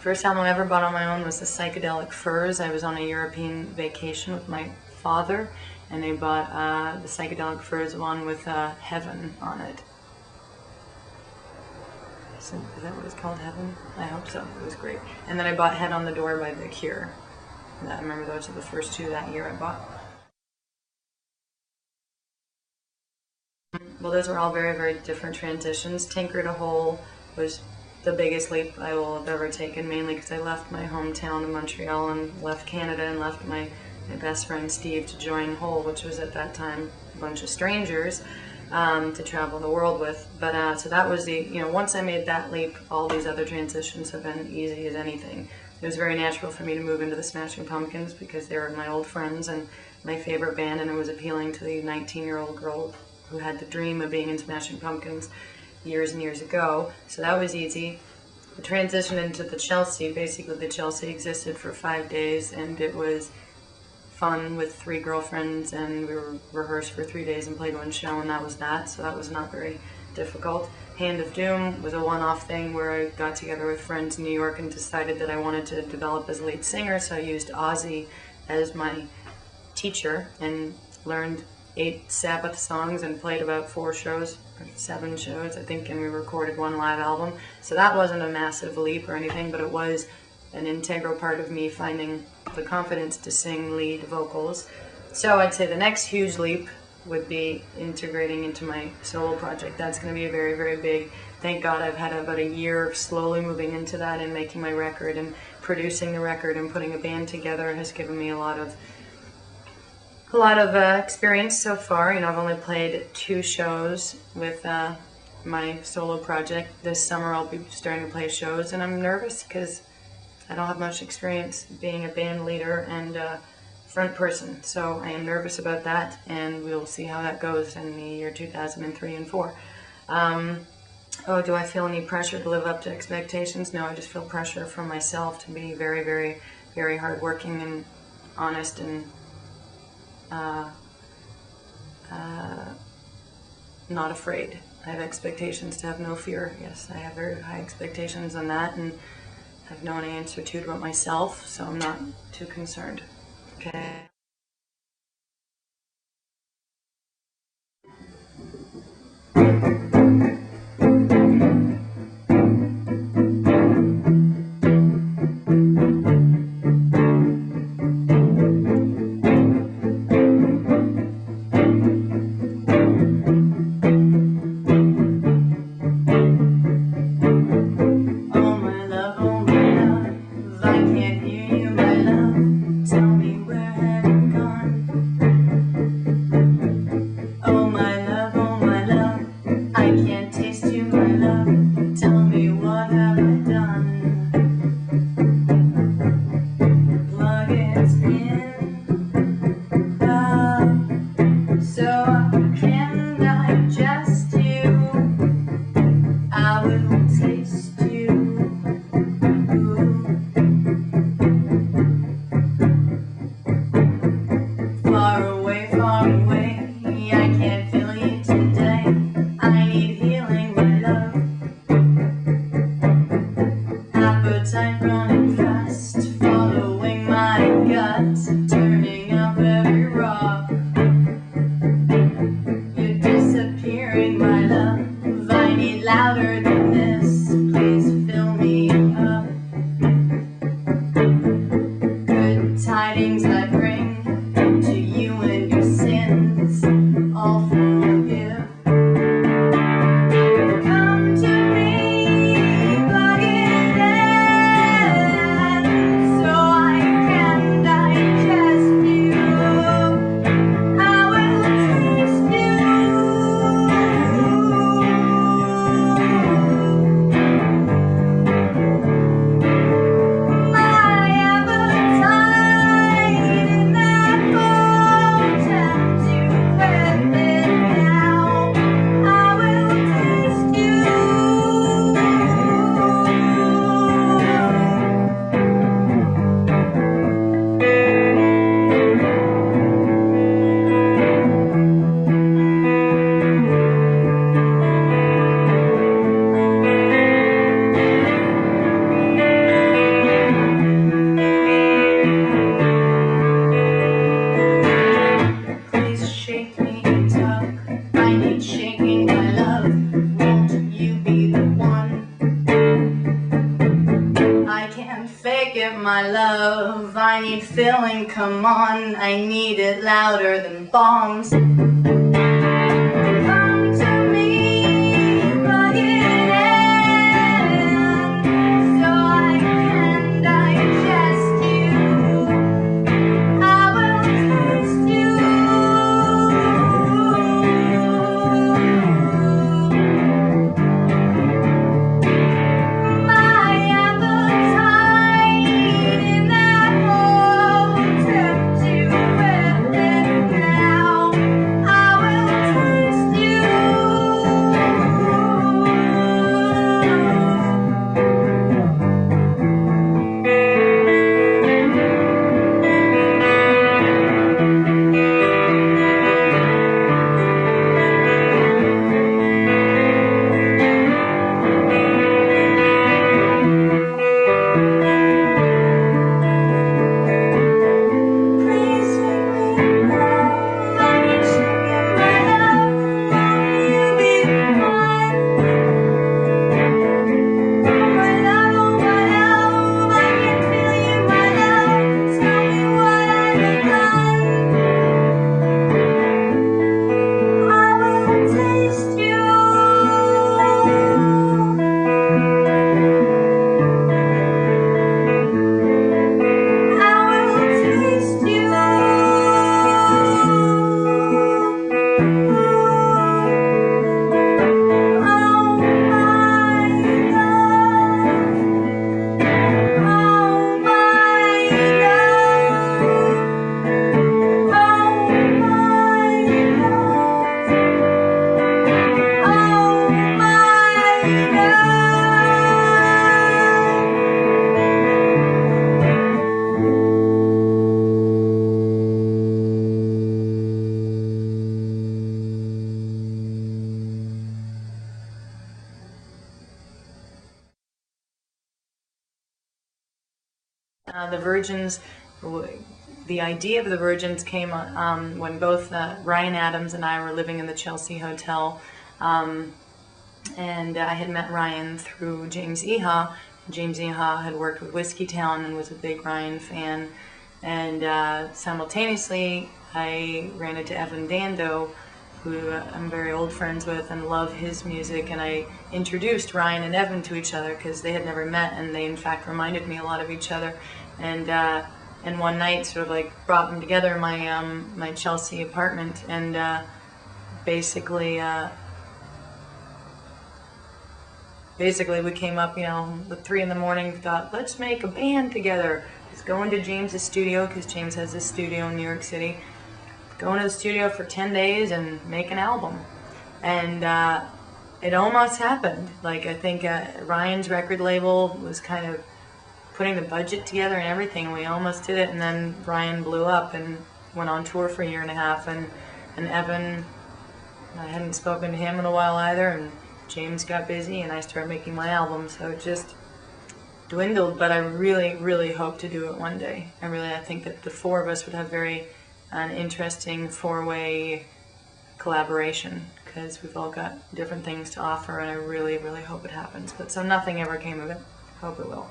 First album I ever bought on my own was the Psychedelic Furs. I was on a European vacation with my father, and they bought the Psychedelic Furs one with Heaven on it. Is that what it's called, Heaven? I hope so. It was great. And then I bought Head on the Door by The Cure. I remember those are the first two that year I bought. Well, those were all very, very different transitions. Tinker to Whole was the biggest leap I will have ever taken, mainly because I left my hometown of Montreal and left Canada and left my best friend Steve to join Hole, which was at that time a bunch of strangers to travel the world with. But so that was once I made that leap, all these other transitions have been easy as anything. It was very natural for me to move into the Smashing Pumpkins because they were my old friends and my favorite band, and it was appealing to the 19-year-old girl who had the dream of being in Smashing Pumpkins years and years ago. So that was easy. The transition into the Chelsea, basically the Chelsea existed for 5 days, and it was fun with 3 girlfriends, and we rehearsed for 3 days and played one show, and that was that. So that was not very difficult. Hand of Doom was a one-off thing where I got together with friends in New York and decided that I wanted to develop as a lead singer, so I used Ozzy as my teacher and learned 8 Sabbath songs and played about 4 shows, or 7 shows, I think, and we recorded 1 live album. So that wasn't a massive leap or anything, but it was an integral part of me finding the confidence to sing lead vocals. So I'd say the next huge leap would be integrating into my solo project. That's going to be a very, very big. Thank God I've had about a year of slowly moving into that and making my record and producing the record and putting a band together has given me a lot of experience so far. I've only played 2 shows with my solo project. This summer I'll be starting to play shows, and I'm nervous because I don't have much experience being a band leader and front person, so I am nervous about that, and we'll see how that goes in the year 2003 and 4. Do I feel any pressure to live up to expectations? No, I just feel pressure from myself to be very, very, very hardworking and honest and not afraid. I have expectations to have no fear. Yes, I have very high expectations on that, and I've known an answer to about myself, so I'm not too concerned. Okay. need filling, come on, I need it louder than bombs. The Virgins, the idea of the Virgins came when both Ryan Adams and I were living in the Chelsea Hotel, and I had met Ryan through James Iha. James Iha had worked with Whiskeytown and was a big Ryan fan, and simultaneously I ran into Evan Dando, who I'm very old friends with and love his music, and I introduced Ryan and Evan to each other because they had never met, and they in fact reminded me a lot of each other. And one night sort of like brought them together in my my Chelsea apartment, and basically we came up, at 3 in the morning, thought, let's make a band together. Just go into James's studio, because James has this studio in New York City. Go into the studio for 10 days and make an album. And it almost happened. Like, I think Ryan's record label was kind of putting the budget together and everything, and we almost did it, and then Ryan blew up and went on tour for a year and a half, and Evan, I hadn't spoken to him in a while either, and James got busy, and I started making my album, so it just dwindled, but I really, really hope to do it one day. I think that the four of us would have an interesting four-way collaboration, because we've all got different things to offer, and I really, really hope it happens. But so nothing ever came of it. Hope it will.